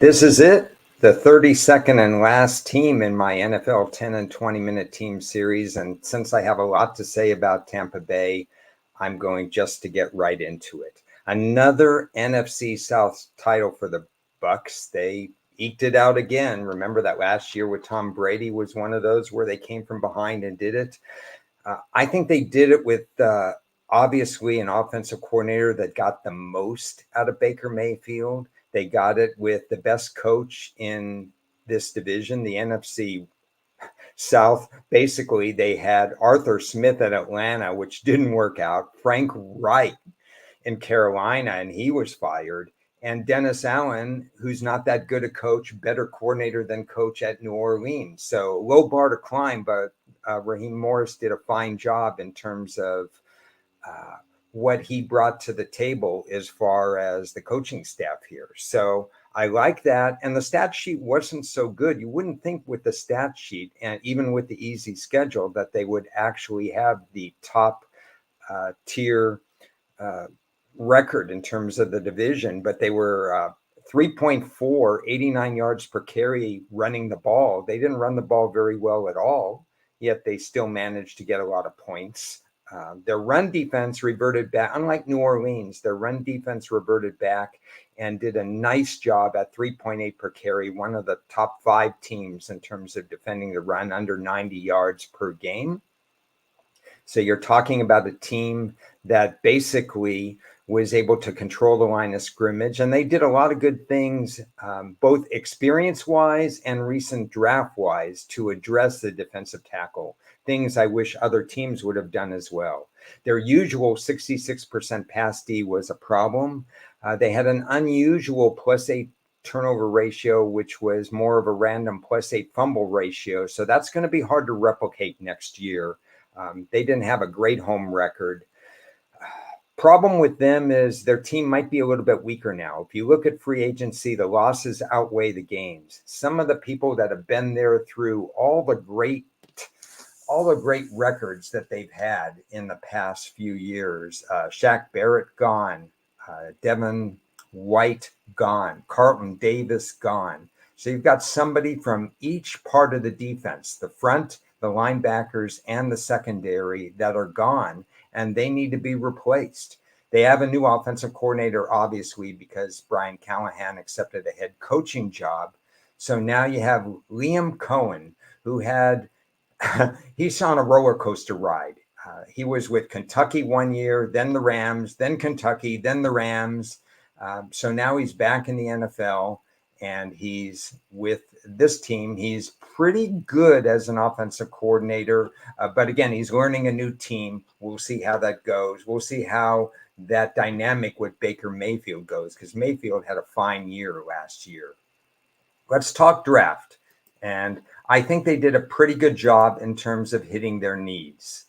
This is it, the 32nd and last team in my NFL 10 and 20-minute team series. And since I have a lot to say about Tampa Bay, I'm going just to get right into it. Another NFC South title for the Bucs. They eked it out again. Remember that last year with Tom Brady was one of those where they came from behind and did it. I think they did it with obviously an offensive coordinator that got the most out of Baker Mayfield. They got it with the best coach in this division, the NFC South. Basically, they had Arthur Smith at Atlanta, which didn't work out, Frank Reich in Carolina, and he was fired, and Dennis Allen, who's not that good a coach, better coordinator than coach at New Orleans. So low bar to climb, but Raheem Morris did a fine job in terms of what he brought to the table as far as the coaching staff here. So I like that. And the stat sheet wasn't so good. You wouldn't think with the stat sheet and even with the easy schedule that they would actually have the top tier record in terms of the division, but they were 3.4, 89 yards per carry running the ball. They didn't run the ball very well at all, yet they still managed to get a lot of points. Their run defense reverted back. Unlike New Orleans, their run defense reverted back and did a nice job at 3.8 per carry, one of the top 5 teams in terms of defending the run, under 90 yards per game. So you're talking about a team that basically was able to control the line of scrimmage, and they did a lot of good things, both experience-wise and recent draft-wise, to address the defensive tackle, things I wish other teams would have done as well. Their usual 66% pass D was a problem. They had an unusual +8 turnover ratio, which was more of a random +8 fumble ratio. So that's going to be hard to replicate next year. They didn't have a great home record. Problem with them is their team might be a little bit weaker now. If you look at free agency, the losses outweigh the gains. Some of the people that have been there through all the great records that they've had in the past few years. Shaq Barrett gone, Devin White gone, Carlton Davis gone. So you've got somebody from each part of the defense, the front, the linebackers, and the secondary, that are gone, and they need to be replaced. They have a new offensive coordinator, obviously, because Brian Callahan accepted a head coaching job. So now you have Liam Cohen, who had he's on a roller coaster ride. He was with Kentucky one year, then the Rams, then Kentucky, then the Rams. So now he's back in the NFL, and he's with this team. He's pretty good as an offensive coordinator, but again, he's learning a new team. We'll see how that goes. We'll see how that dynamic with Baker Mayfield goes, because Mayfield had a fine year last year. Let's talk draft. And I think they did a pretty good job in terms of hitting their needs.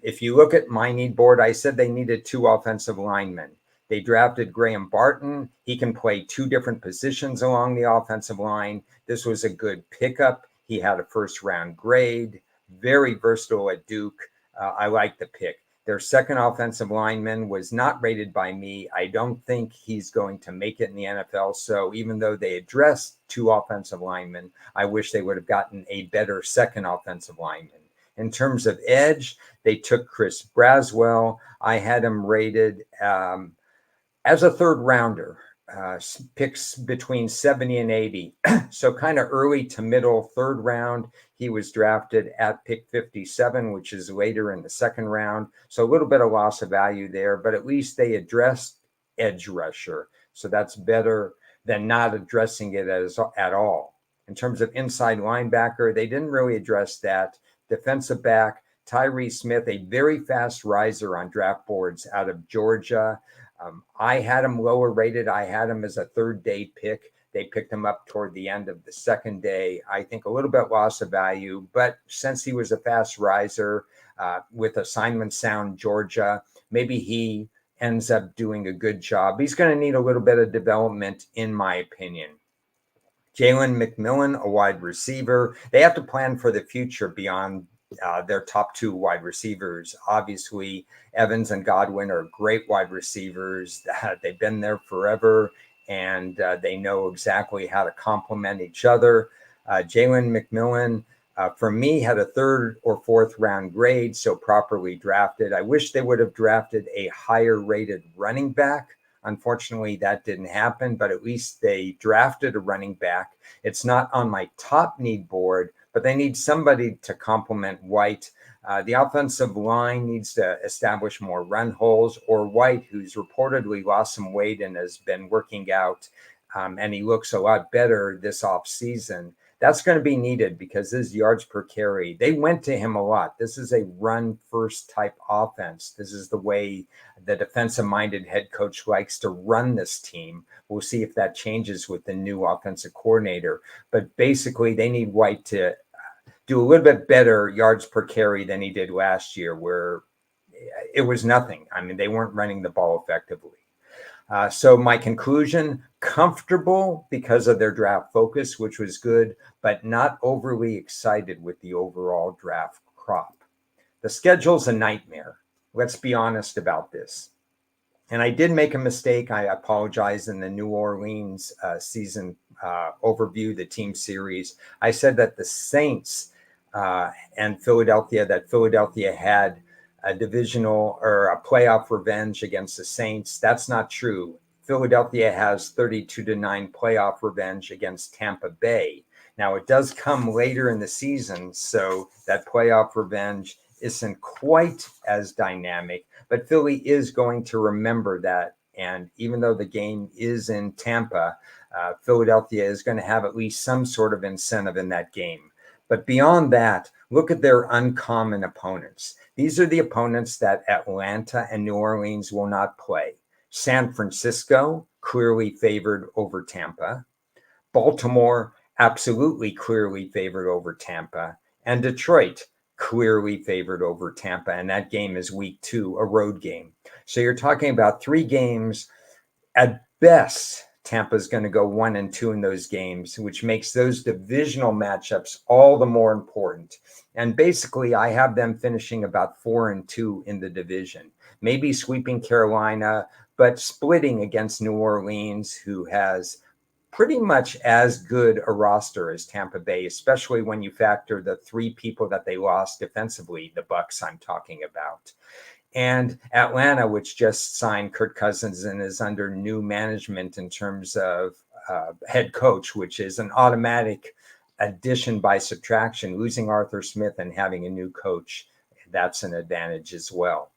If you look at my need board, I said they needed 2 offensive linemen. They drafted Graham Barton. He can play 2 different positions along the offensive line. This was a good pickup. He had a first-round grade, very versatile at Duke. I like the pick. Their second offensive lineman was not rated by me. I don't think he's going to make it in the NFL. So even though they addressed 2 offensive linemen, I wish they would have gotten a better second offensive lineman. In terms of edge, they took Chris Braswell. I had him rated as a third rounder, picks between 70 and 80. So kind of early to middle third round. He was drafted at pick 57, which is later in the second round. So a little bit of loss of value there, but at least they addressed edge rusher. So that's better than not addressing it at all. In terms of inside linebacker, they didn't really address that. Defensive back, Tyree Smith, a very fast riser on draft boards out of Georgia. I had him lower rated. I had him as a third day pick. They picked him up toward the end of the second day. I think a little bit loss of value, but since he was a fast riser with assignment sound Georgia, maybe he ends up doing a good job. He's going to need a little bit of development, in my opinion. Jalen McMillan, a wide receiver. They have to plan for the future beyond their top 2 wide receivers. Obviously, Evans and Godwin are great wide receivers. They've been there forever, and they know exactly how to complement each other. Jalen McMillan, for me, had a third or fourth round grade, so properly drafted. I wish they would have drafted a higher rated running back. Unfortunately, that didn't happen, but at least they drafted a running back. It's not on my top need board, but they need somebody to complement White. The offensive line needs to establish more run holes, or White, who's reportedly lost some weight and has been working out, and he looks a lot better this offseason. That's going to be needed because his yards per carry, they went to him a lot. This is a run first type offense. This is the way the defensive minded head coach likes to run this team. We'll see if that changes with the new offensive coordinator. But basically, they need White to do a little bit better yards per carry than he did last year, where it was nothing. I mean, they weren't running the ball effectively. So my conclusion, comfortable because of their draft focus, which was good, but not overly excited with the overall draft crop. The schedule's a nightmare. Let's be honest about this. And I did make a mistake. I apologize in the New Orleans season overview, the team series. I said that the Saints and Philadelphia had a divisional or a playoff revenge against the Saints. That's not true. Philadelphia has 32-9 playoff revenge against Tampa Bay. Now, it does come later in the season, so that playoff revenge isn't quite as dynamic, but Philly is going to remember that. And even though the game is in Tampa, Philadelphia is going to have at least some sort of incentive in that game. But beyond that, look at their uncommon opponents. These are the opponents that Atlanta and New Orleans will not play. San Francisco, clearly favored over Tampa. Baltimore, absolutely clearly favored over Tampa. And Detroit, clearly favored over Tampa. And that game is week 2, a road game. So you're talking about 3 games. At best, Tampa's going to go 1-2 in those games, which makes those divisional matchups all the more important. And basically, I have them finishing about 4-2 in the division, maybe sweeping Carolina, but splitting against New Orleans, who has pretty much as good a roster as Tampa Bay, especially when you factor the 3 people that they lost defensively, the Bucs I'm talking about. And Atlanta, which just signed Kirk Cousins and is under new management in terms of head coach, which is an automatic addition by subtraction. Losing Arthur Smith and having a new coach, that's an advantage as well.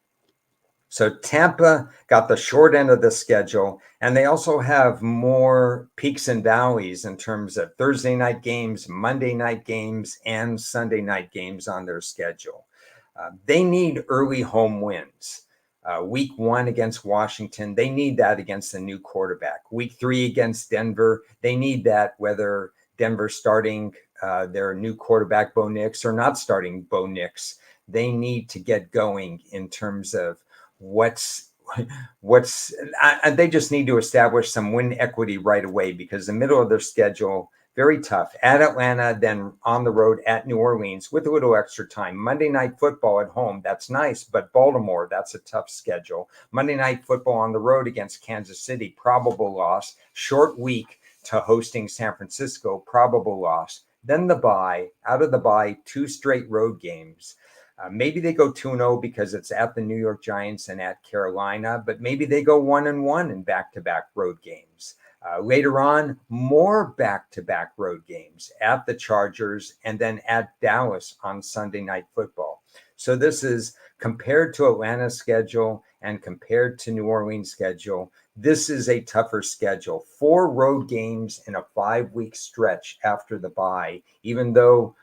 So Tampa got the short end of the schedule, and they also have more peaks and valleys in terms of Thursday night games, Monday night games, and Sunday night games on their schedule. They need early home wins. Week 1 against Washington, they need that against the new quarterback. Week 3 against Denver, they need that whether Denver's starting their new quarterback, Bo Nix, or not starting Bo Nix. They need to get going in terms of they just need to establish some win equity right away, because the middle of their schedule, very tough. At Atlanta, then on the road at New Orleans with a little extra time. Monday Night Football at home, that's nice, but Baltimore, that's a tough schedule. Monday Night Football on the road against Kansas City, probable loss. Short week to hosting San Francisco, probable loss. Then the bye, out of the bye, 2 straight road games. Maybe they go 2-0 because it's at the New York Giants and at Carolina, but maybe they go 1-1 in back-to-back road games. Later on, more back-to-back road games at the Chargers and then at Dallas on Sunday Night Football. So this is compared to Atlanta's schedule and compared to New Orleans' schedule. This is a tougher schedule. 4 road games in a 5-week stretch after the bye, even though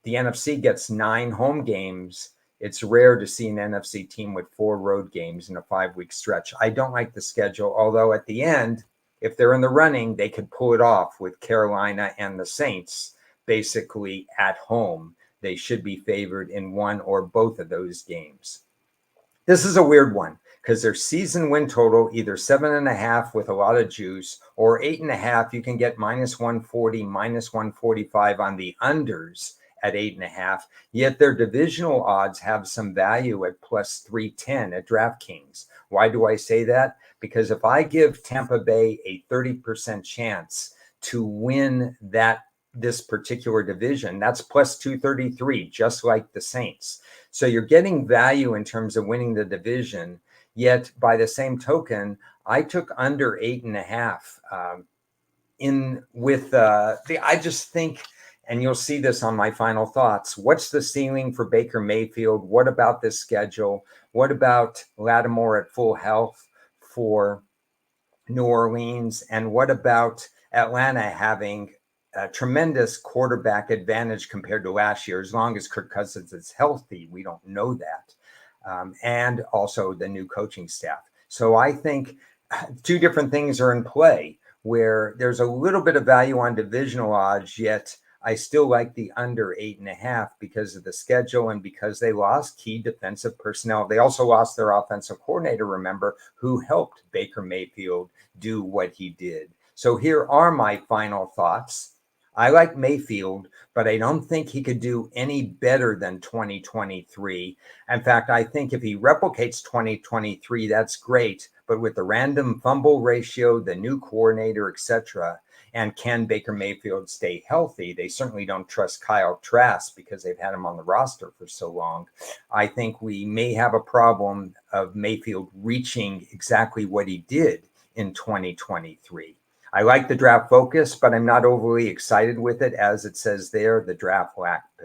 the NFC gets 9 home games. It's rare to see an NFC team with 4 road games in a 5-week stretch. I don't like the schedule, although at the end, if they're in the running, they could pull it off with Carolina and the Saints basically at home. They should be favored in one or both of those games. This is a weird one because their season win total, either 7.5 with a lot of juice or 8.5, you can get -140, -145 on the unders at 8.5. Yet their divisional odds have some value at +310 at DraftKings. Why do I say that? because if I give Tampa Bay a 30% chance to win this particular division, that's plus 233, just like the Saints. So you're getting value in terms of winning the division. Yet by the same token, I took under 8.5 in with I just think, and you'll see this on my final thoughts. What's the ceiling for Baker Mayfield? What about this schedule? What about Lattimore at full health for New Orleans? And what about Atlanta having a tremendous quarterback advantage compared to last year, as long as Kirk Cousins is healthy? We don't know that. And also the new coaching staff. So I think two different things are in play, where there's a little bit of value on divisional odds, yet I still like the under 8.5 because of the schedule and because they lost key defensive personnel. They also lost their offensive coordinator, remember, who helped Baker Mayfield do what he did. So here are my final thoughts. I like Mayfield, but I don't think he could do any better than 2023. In fact, I think if he replicates 2023, that's great. But with the random fumble ratio, the new coordinator, etc., and can Baker Mayfield stay healthy? They certainly don't trust Kyle Trask because they've had him on the roster for so long. I think we may have a problem of Mayfield reaching exactly what he did in 2023. I like the draft focus, but I'm not overly excited with it. As it says there, the draft lacked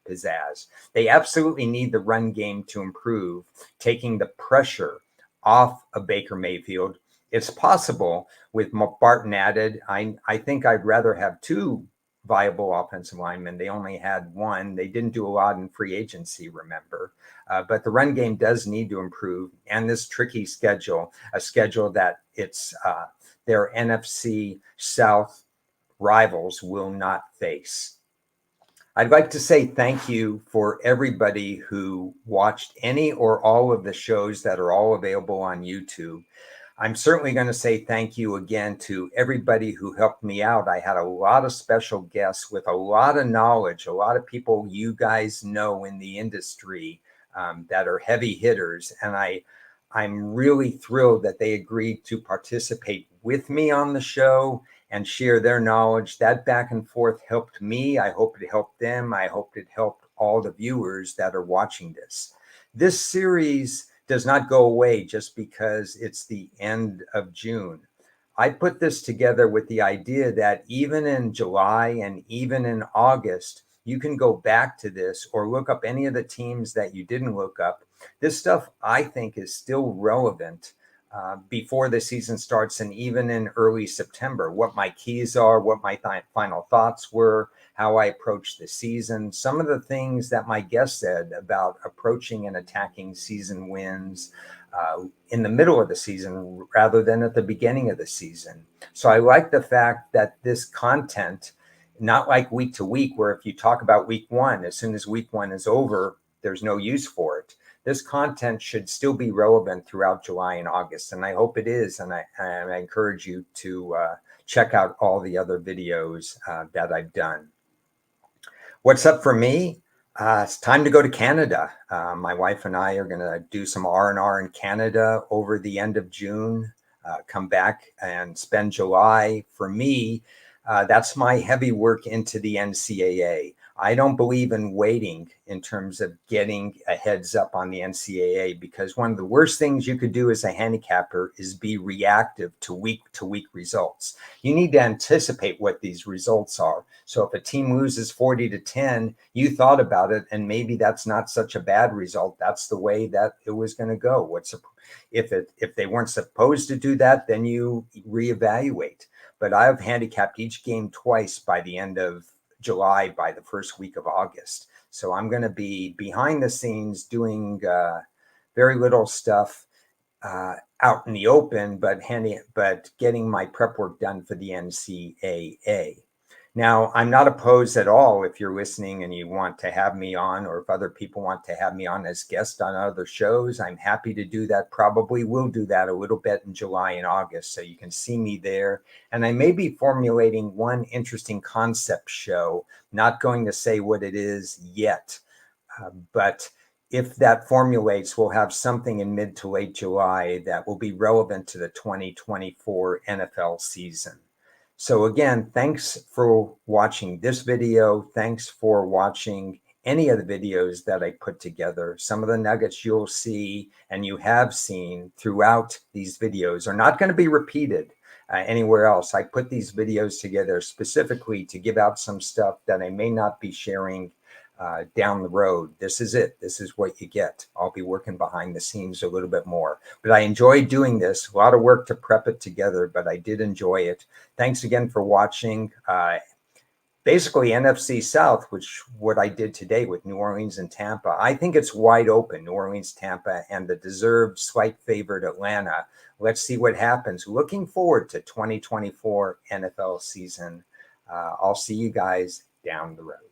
pizzazz. They absolutely need the run game to improve, taking the pressure off of Baker Mayfield. It's possible with Barton added. I think I'd rather have two viable offensive linemen. They only had one. They didn't do a lot in free agency, remember. But the run game does need to improve. And this tricky schedule, a schedule that it's their NFC South rivals will not face. I'd like to say thank you for everybody who watched any or all of the shows that are all available on YouTube. I'm certainly going to say thank you again to everybody who helped me out. I had a lot of special guests with a lot of knowledge, a lot of people you guys know in the industry that are heavy hitters. And I'm really thrilled that they agreed to participate with me on the show and share their knowledge. That back and forth helped me. I hope it helped them. I hope it helped all the viewers that are watching this. This series does not go away just because it's the end of June. I put this together with the idea that even in July and even in August, you can go back to this or look up any of the teams that you didn't look up. This stuff, I think, is still relevant before the season starts and even in early September. What my keys are, what my final thoughts were, how I approached the season, some of the things that my guest said about approaching and attacking season wins in the middle of the season rather than at the beginning of the season. So I like the fact that this content, not like week to week, where if you talk about week one, as soon as week one is over, there's no use for it. This content should still be relevant throughout July and August, and I hope it is. And I encourage you to check out all the other videos that I've done. What's up for me? It's time to go to Canada. My wife and I are going to do some R&R in Canada over the end of June, come back and spend July. For me, that's my heavy work into the NCAA. I don't believe in waiting in terms of getting a heads up on the NCAA, because one of the worst things you could do as a handicapper is be reactive to week results. You need to anticipate what these results are. So if a team loses 40-10, you thought about it, and maybe that's not such a bad result. That's the way that it was going to go. If they weren't supposed to do that, then you reevaluate. But I've handicapped each game twice by the end of July, by the first week of August. So I'm going to be behind the scenes doing very little stuff out in the open, but getting my prep work done for the NCAA. Now, I'm not opposed at all if you're listening and you want to have me on, or if other people want to have me on as guest on other shows. I'm happy to do that. Probably will do that a little bit in July and August, so you can see me there. And I may be formulating one interesting concept show, not going to say what it is yet, but if that formulates, we'll have something in mid to late July that will be relevant to the 2024 NFL season. So again, thanks for watching this video. Thanks for watching any of the videos that I put together. Some of the nuggets you'll see and you have seen throughout these videos are not going to be repeated anywhere else. I put these videos together specifically to give out some stuff that I may not be sharing down the road. This is it. This is what you get. I'll be working behind the scenes a little bit more, but I enjoy doing this. A lot of work to prep it together, but I did enjoy it. Thanks again for watching. Basically NFC South, which what I did today with New Orleans and Tampa. I think it's wide open, New Orleans, Tampa, and the deserved slight favorite Atlanta. Let's see what happens. Looking forward to 2024 NFL season. I'll see you guys down the road.